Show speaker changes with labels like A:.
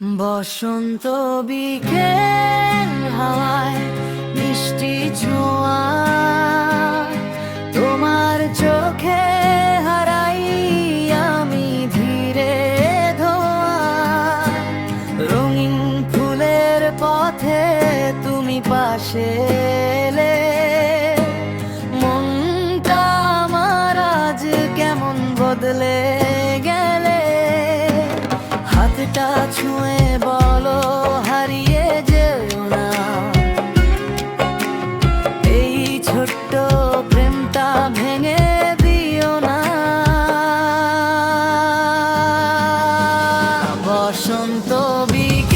A: বসন্ত বিকেল হাওয়ায় মিষ্টি ছোঁয়া, তোমার চোখে হারাই আমি ধীরে ধোয়া। রঙিন ফুলের পথে তুমি পাশে এলে, মনটা আমার আজ কেমন বদলে গেলে। হাতটা ছুঁয়ে বলো হারিয়ে যেও না, এই ছোট্ট প্রেমটা ভেঙে দিও না। বসন্ত বিকেল